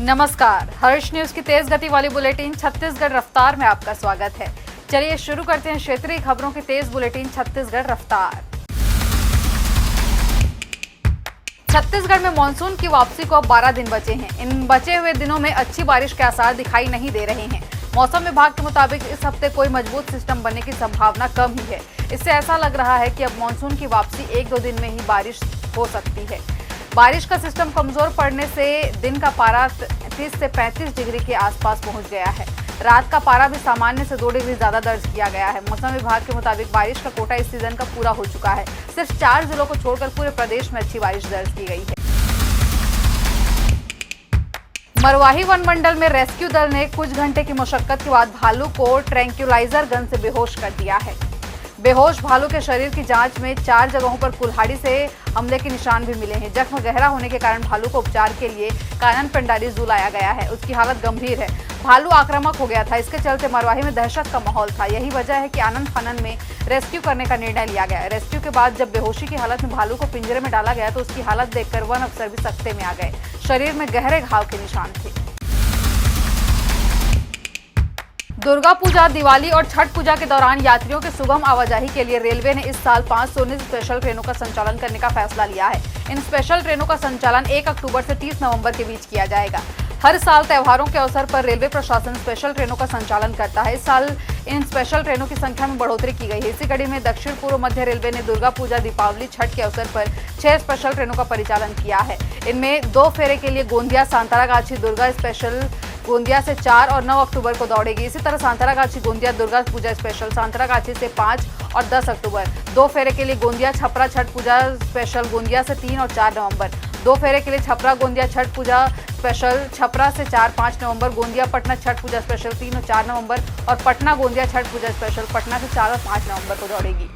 नमस्कार, हर्ष न्यूज की तेज गति वाली बुलेटिन छत्तीसगढ़ रफ्तार में आपका स्वागत है। चलिए शुरू करते हैं क्षेत्रीय खबरों की तेज बुलेटिन छत्तीसगढ़ रफ्तार। छत्तीसगढ़ में मानसून की वापसी को अब 12 दिन बचे हैं। इन बचे हुए दिनों में अच्छी बारिश के आसार दिखाई नहीं दे रहे हैं। मौसम विभाग के मुताबिक इस हफ्ते कोई मजबूत सिस्टम बनने की संभावना कम ही है। इससे ऐसा लग रहा है कि अब मानसून की वापसी 1-2 दिन में ही बारिश हो सकती है। बारिश का सिस्टम कमजोर पड़ने से दिन का पारा 30 से 35 डिग्री के आसपास पहुंच गया है। रात का पारा भी सामान्य से 2 डिग्री ज्यादा दर्ज किया गया है। मौसम विभाग के मुताबिक बारिश का कोटा इस सीजन का पूरा हो चुका है। सिर्फ 4 जिलों को छोड़कर पूरे प्रदेश में अच्छी बारिश दर्ज की गई है। मरवाही वन मंडल में रेस्क्यू दल ने कुछ घंटे की मशक्कत के बाद भालू को ट्रैंक्यूलाइजर गन से बेहोश कर दिया है। बेहोश भालू के शरीर की जांच में 4 जगहों पर कुल्हाड़ी से हमले के निशान भी मिले हैं। जख्म गहरा होने के कारण भालू को उपचार के लिए कानन पेंडारी जू लाया गया है। उसकी हालत गंभीर है। भालू आक्रामक हो गया था। इसके चलते मरवाही में दहशत का माहौल था। यही वजह है कि आनन फानन में रेस्क्यू करने का निर्णय लिया गया। रेस्क्यू के बाद जब बेहोशी की हालत में भालू को पिंजरे में डाला गया तो उसकी हालत देखकर वन अफसर भी सख्ते में आ गए। शरीर में गहरे घाव के निशान थे। दुर्गा पूजा, दिवाली और छठ पूजा के दौरान यात्रियों के सुगम आवाजाही के लिए रेलवे ने इस साल 519 स्पेशल ट्रेनों का संचालन करने का फैसला लिया है। इन स्पेशल ट्रेनों का संचालन 1 अक्टूबर से 30 नवंबर के बीच किया जाएगा। हर साल त्योहारों के अवसर पर रेलवे प्रशासन स्पेशल ट्रेनों का संचालन करता है। इस साल इन स्पेशल ट्रेनों की संख्या में बढ़ोतरी की गई है। इसी कड़ी में दक्षिण पूर्व मध्य रेलवे ने दुर्गा पूजा, दीपावली, छठ के अवसर पर 6 स्पेशल ट्रेनों का परिचालन किया है। इनमें 2 फेरे के लिए गोंदिया सांतरागाछी दुर्गा स्पेशल गोंदिया से 4 और 9 अक्टूबर को दौड़ेगी। इसी तरह सांतरागाछी गोंदिया दुर्गा पूजा स्पेशल सांतरागाछी से 5 और 10 अक्टूबर। 2 फेरे के लिए गोंदिया छपरा छठ पूजा स्पेशल गोंदिया से 3 और 4 नवंबर। 2 फेरे के लिए छपरा गोंदिया छठ पूजा स्पेशल छपरा से 4-5 नवंबर। गोंदिया पटना छठ पूजा स्पेशल 3 और 4 नवंबर और पटना गोंदिया छठ पूजा स्पेशल पटना से 4 और 5 नवंबर को दौड़ेगी।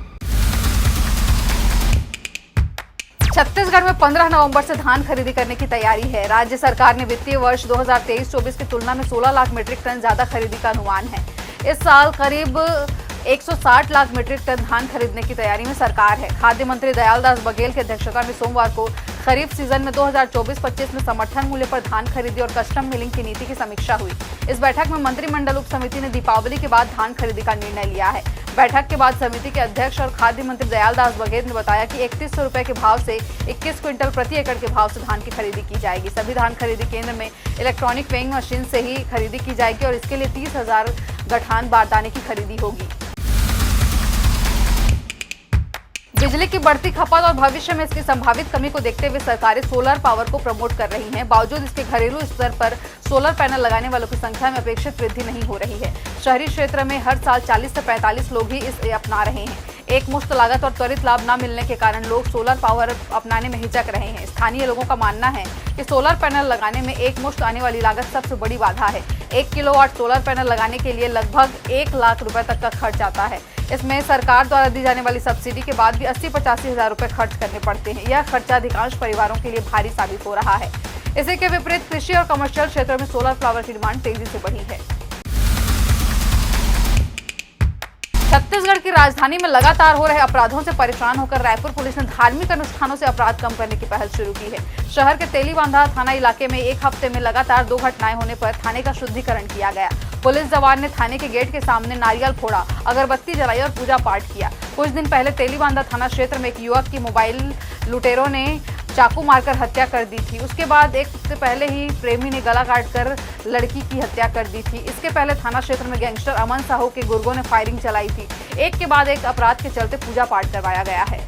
छत्तीसगढ़ में 15 नवंबर से धान खरीदी करने की तैयारी है। राज्य सरकार ने वित्तीय वर्ष 2023-24 की तुलना में 16 लाख मीट्रिक टन ज्यादा खरीदी का अनुमान है। इस साल करीब 160 लाख मीट्रिक टन धान खरीदने की तैयारी में सरकार है। खाद्य मंत्री दयालदास बघेल की अध्यक्षता में सोमवार को खरीफ सीजन में 2024-25 में समर्थन मूल्य पर धान खरीदी और कस्टम मिलिंग की नीति की समीक्षा हुई। इस बैठक में मंत्रिमंडल उप समिति ने दीपावली के बाद धान खरीदी का निर्णय लिया है। बैठक के बाद समिति के अध्यक्ष और खाद्य मंत्री दयालदास बघेल ने बताया कि 3100 रुपए के भाव से 21 क्विंटल प्रति एकड़ के भाव से धान की खरीदी की जाएगी। सभी धान खरीदी केंद्र में इलेक्ट्रॉनिक वेइंग मशीन से ही खरीदी की जाएगी और इसके लिए 30,000 गठान बारदाने की खरीदी होगी। बिजली की बढ़ती खपत और भविष्य में इसकी संभावित कमी को देखते हुए सरकारें सोलर पावर को प्रमोट कर रही हैं। बावजूद इसके घरेलू स्तर पर सोलर पैनल लगाने वालों की संख्या में अपेक्षित वृद्धि नहीं हो रही है। शहरी क्षेत्र में हर साल 40 से 45 लोग ही इसे अपना रहे हैं। एक मुश्त लागत और त्वरित लाभ न मिलने के कारण लोग सोलर पावर अपनाने में हिचक रहे हैं। स्थानीय लोगों का मानना है कि सोलर पैनल लगाने में एक मुश्त आने वाली लागत सबसे बड़ी बाधा है। 1 किलोवाट सोलर पैनल लगाने के लिए लगभग 1 लाख रुपए तक का खर्च आता है। इसमें सरकार द्वारा दी जाने वाली सब्सिडी के बाद भी 80-85 हजार रुपए खर्च करने पड़ते हैं। यह खर्चा अधिकांश परिवारों के लिए भारी साबित हो रहा है। इसी के विपरीत कृषि और कमर्शियल क्षेत्रों में सोलर पावर की डिमांड तेजी से बढ़ी है। छत्तीसगढ़ की राजधानी में लगातार हो रहे अपराधों से परेशान होकर रायपुर पुलिस ने धार्मिक अनुष्ठानों से अपराध कम करने की पहल शुरू की है। शहर के तेलीबांधा थाना इलाके में एक हफ्ते में लगातार 2 घटनाएं होने पर थाने का शुद्धिकरण किया गया। पुलिस जवान ने थाने के गेट के सामने नारियल फोड़ा, अगरबत्ती जलाई और पूजा पाठ किया। कुछ दिन पहले तेलीबांधा थाना क्षेत्र में एक युवक की मोबाइल लुटेरों ने चाकू मारकर हत्या कर दी थी। उसके बाद एक हफ्ते पहले ही प्रेमी ने गला काटकर लड़की की हत्या कर दी थी। इसके पहले थाना क्षेत्र में गैंगस्टर अमन साहू के गुर्गों ने फायरिंग चलाई थी। एक के बाद एक अपराध के चलते पूजा पाठ करवाया गया है।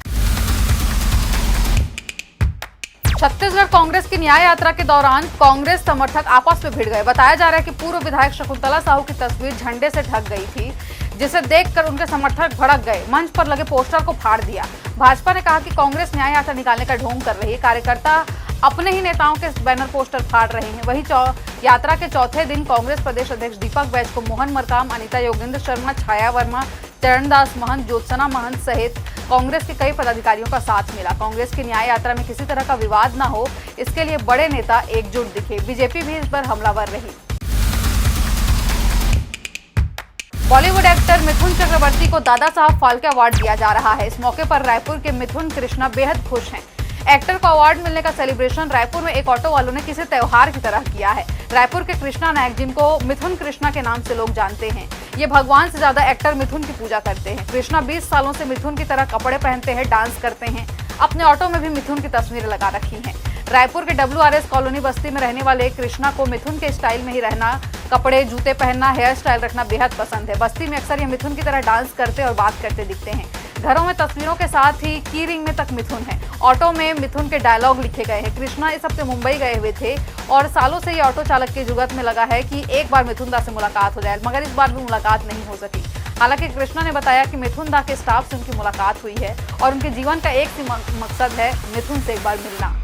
छत्तीसगढ़ कांग्रेस की न्याय यात्रा के दौरान कांग्रेस समर्थक आपस में भिड़ गए। बताया जा रहा है कि पूर्व विधायक शकुंतला साहू की तस्वीर झंडे से ढक गई थी, जिसे देखकर उनके समर्थक भड़क गए। मंच पर लगे पोस्टर को फाड़ दिया। भाजपा ने कहा कि कांग्रेस न्याय यात्रा निकालने का ढोंग कर रही है। कार्यकर्ता अपने ही नेताओं के बैनर पोस्टर फाड़ रहे हैं। वहीं यात्रा के चौथे दिन कांग्रेस प्रदेश अध्यक्ष दीपक बैज को मोहन मरकाम, अनिता योगेंद्र शर्मा, छाया वर्मा, चरणदास महंत, ज्योत्सना महंत सहित कांग्रेस के कई पदाधिकारियों का साथ मिला। कांग्रेस की न्याय यात्रा में किसी तरह का विवाद न हो, इसके लिए बड़े नेता एकजुट दिखे। बीजेपी भी इस पर हमलावर रही। बॉलीवुड एक्टर मिथुन चक्रवर्ती को दादा साहब फाल्के अवार्ड दिया जा रहा है। इस मौके पर रायपुर के मिथुन कृष्णा बेहद खुश हैं। एक्टर को अवार्ड मिलने का सेलिब्रेशन रायपुर में एक ऑटो वालों ने किसी त्योहार की तरह किया है। रायपुर के कृष्णा नायक, जिनको मिथुन कृष्णा के नाम से लोग जानते हैं, ये भगवान से ज्यादा एक्टर मिथुन की पूजा करते हैं। कृष्णा 20 सालों से मिथुन की तरह कपड़े पहनते हैं, डांस करते हैं। अपने ऑटो में भी मिथुन की तस्वीरें लगा रखी हैं। रायपुर के WRS कॉलोनी बस्ती में रहने वाले कृष्णा को मिथुन के स्टाइल में ही रहना, कपड़े जूते पहनना, हेयर स्टाइल रखना बेहद पसंद है। बस्ती में अक्सर ये मिथुन की तरह डांस करते और बात करते दिखते हैं। घरों में तस्वीरों के साथ ही की रिंग में तक मिथुन है। ऑटो में मिथुन के डायलॉग लिखे गए हैं। कृष्णा इस हफ्ते मुंबई गए हुए थे और सालों से ये ऑटो चालक के जुगत में लगा है कि एक बार मिथुन दा से मुलाकात हो जाए, मगर इस बार भी मुलाकात नहीं हो सकी। हालांकि कृष्णा ने बताया कि मिथुन दा के स्टाफ से उनकी मुलाकात हुई है और उनके जीवन का एक ही मकसद है, मिथुन से एक बार मिलना।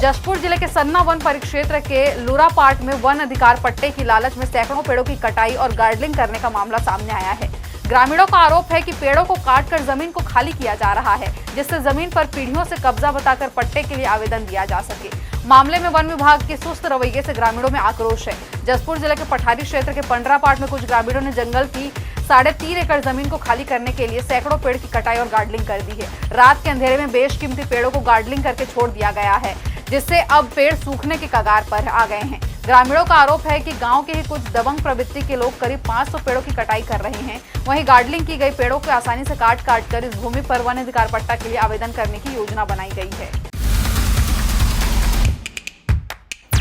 जशपुर जिले के सन्ना वन परिक्षेत्र के लूरापाट में वन अधिकार पट्टे की लालच में सैकड़ों पेड़ों की कटाई और गार्डलिंग करने का मामला सामने आया है। ग्रामीणों का आरोप है कि पेड़ों को काटकर जमीन को खाली किया जा रहा है, जिससे जमीन पर पीढ़ियों से कब्जा बताकर पट्टे के लिए आवेदन दिया जा सके। मामले में वन विभाग के सुस्त रवैये से ग्रामीणों में आक्रोश है। जशपुर जिले के पठारी क्षेत्र के पंडरापाट में कुछ ग्रामीणों ने जंगल की 3.5 एकड़ जमीन को खाली करने के लिए सैकड़ों पेड़ की कटाई और गार्डलिंग कर दी है। रात के अंधेरे में बेशकीमती पेड़ों को गार्डलिंग करके छोड़ दिया गया है, जिससे अब पेड़ सूखने के कगार पर आ गए हैं। ग्रामीणों का आरोप है कि गांव के ही कुछ दबंग प्रवृत्ति के लोग करीब 500 पेड़ों की कटाई कर रहे हैं। वहीं गार्डलिंग की गई पेड़ों को आसानी से काट कर इस भूमि पर वन अधिकार पट्टा के लिए आवेदन करने की योजना बनाई गई है।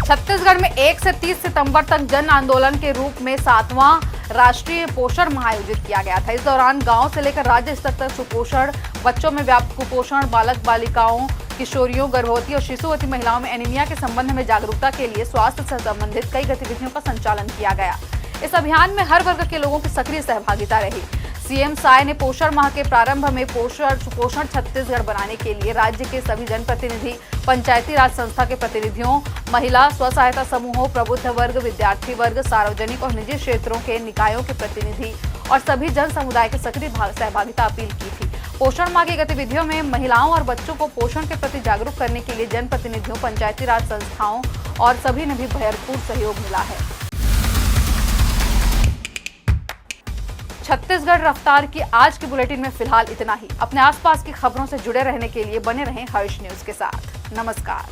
छत्तीसगढ़ में 1 से 30 सितंबर तक जन आंदोलन के रूप में 7वां राष्ट्रीय पोषण माह आयोजित किया गया था। इस दौरान गांव से लेकर राज्य स्तर तक सुपोषण, बच्चों में व्याप्त कुपोषण, बालक बालिकाओं, किशोरियों, गर्भवती और शिशुवती महिलाओं में एनीमिया के संबंध में जागरूकता के लिए स्वास्थ्य से संबंधित कई गतिविधियों का संचालन किया गया। इस अभियान में हर वर्ग के लोगों की सक्रिय सहभागिता रही। सीएम साय ने पोषण माह के प्रारंभ में सुपोषण छत्तीसगढ़ बनाने के लिए राज्य के सभी जनप्रतिनिधि, पंचायती राज संस्था के प्रतिनिधियों, महिला स्व सहायता समूहों, प्रबुद्ध वर्ग, विद्यार्थी वर्ग, सार्वजनिक और निजी क्षेत्रों के निकायों के प्रतिनिधि और सभी जन समुदाय की सक्रिय सहभागिता अपील की थी। पोषण माह की गतिविधियों में महिलाओं और बच्चों को पोषण के प्रति जागरूक करने के लिए जनप्रतिनिधियों, पंचायती राज संस्थाओं और सभी ने भी भरपूर सहयोग मिला है। छत्तीसगढ़ रफ्तार की आज की बुलेटिन में फिलहाल इतना ही। अपने आसपास की खबरों से जुड़े रहने के लिए बने रहें हर्ष न्यूज के साथ। नमस्कार।